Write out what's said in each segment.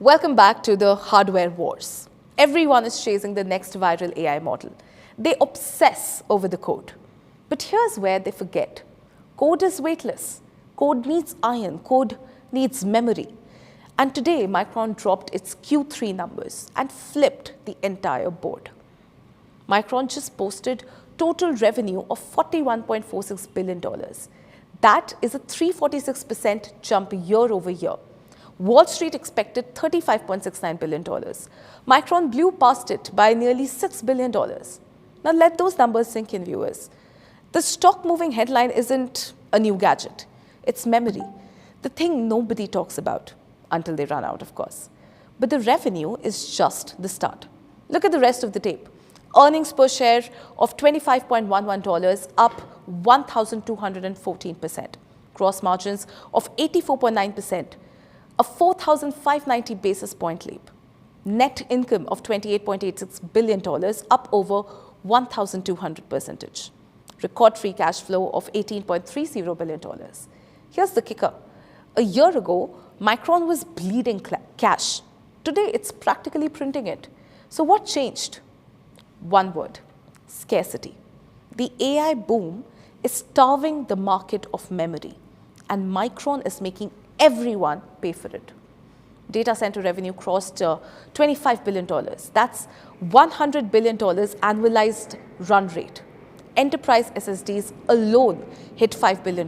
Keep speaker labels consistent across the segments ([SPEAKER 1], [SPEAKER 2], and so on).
[SPEAKER 1] Welcome back to the hardware wars. Everyone is chasing the next viral AI model. They obsess over the code. But here's where they forget. Code is weightless. Code needs iron. Code needs memory. And today, Micron dropped its Q3 numbers and flipped the entire board. Micron just posted total revenue of $41.46 billion. That is a 346% jump year over year. Wall Street expected $35.69 billion. Micron blew past it by nearly $6 billion. Now let those numbers sink in, viewers. The stock-moving headline isn't a new gadget. It's memory, the thing nobody talks about, until they run out, of course. But the revenue is just the start. Look at the rest of the tape. Earnings per share of $25.11, up 1,214%. Gross margins of 84.9%. A 4,590 basis point leap. Net income of $28.86 billion, up over 1,200%. Record free cash flow of $18.30 billion. Here's the kicker. A year ago, Micron was bleeding cash. Today, it's practically printing it. So what changed? One word: scarcity. The AI boom is starving the market of memory, and Micron is making everyone pay for it. Data center revenue crossed $25 billion. That's $100 billion annualized run rate. Enterprise SSDs alone hit $5 billion,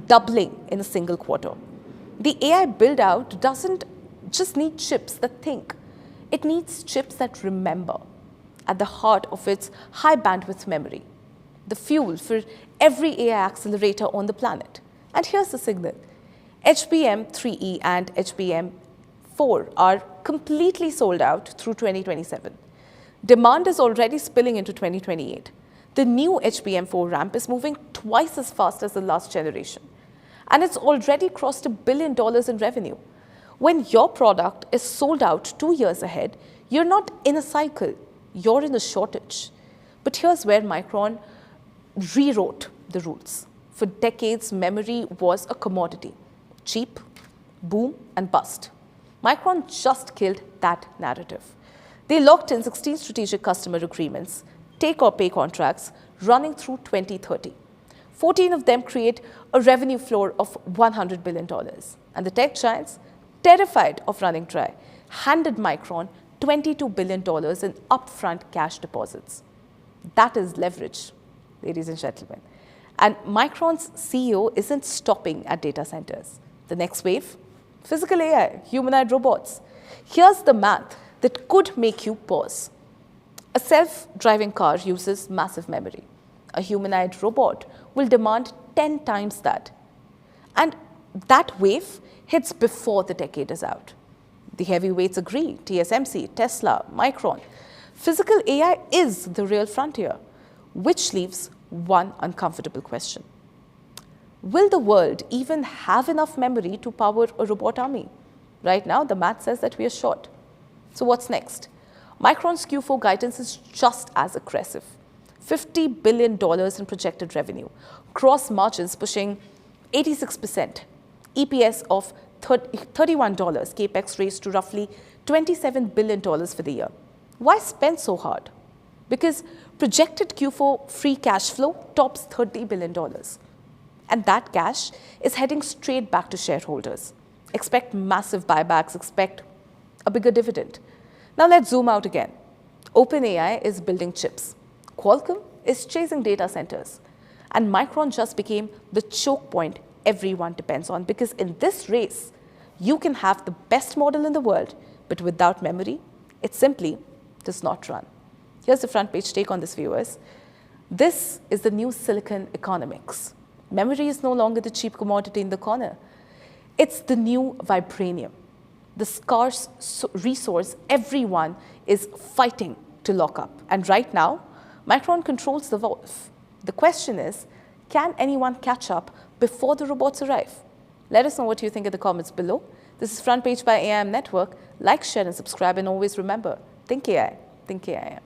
[SPEAKER 1] doubling in a single quarter. The AI build-out doesn't just need chips that think. It needs chips that remember. At the heart of its high bandwidth memory, the fuel for every AI accelerator on the planet. And here's the signal. HBM3E and HBM4 are completely sold out through 2027. Demand is already spilling into 2028. The new HBM4 ramp is moving twice as fast as the last generation. And it's already crossed $1 billion in revenue. When your product is sold out 2 years ahead, you're not in a cycle, you're in a shortage. But here's where Micron rewrote the rules. For decades, memory was a commodity. Cheap, boom, and bust. Micron just killed that narrative. They locked in 16 strategic customer agreements, take-or-pay contracts, running through 2030. 14 of them create a revenue floor of $100 billion. And the tech giants, terrified of running dry, handed Micron $22 billion in upfront cash deposits. That is leverage, ladies and gentlemen. And Micron's CEO isn't stopping at data centers. The next wave? Physical AI, humanoid robots. Here's the math that could make you pause. A self-driving car uses massive memory. A humanoid robot will demand 10 times that. And that wave hits before the decade is out. The heavyweights agree, TSMC, Tesla, Micron. Physical AI is the real frontier, which leaves one uncomfortable question. Will the world even have enough memory to power a robot army? Right now, the math says that we are short. So what's next? Micron's Q4 guidance is just as aggressive. $50 billion in projected revenue, gross margins pushing 86%, EPS of $31, capex raised to roughly $27 billion for the year. Why spend so hard? Because projected Q4 free cash flow tops $30 billion. And that cash is heading straight back to shareholders. Expect massive buybacks, expect a bigger dividend. Now let's zoom out again. OpenAI is building chips. Qualcomm is chasing data centers. And Micron just became the choke point everyone depends on, because in this race, you can have the best model in the world, but without memory, it simply does not run. Here's the front page take on this, viewers. This is the new silicon economics. Memory is no longer the cheap commodity in the corner. It's the new vibranium, the scarce resource everyone is fighting to lock up. And right now, Micron controls the wolf. The question is, can anyone catch up before the robots arrive? Let us know what you think in the comments below. This is Front Page by AIM Network. Like, share, and subscribe. And always remember, think AI, think AIM.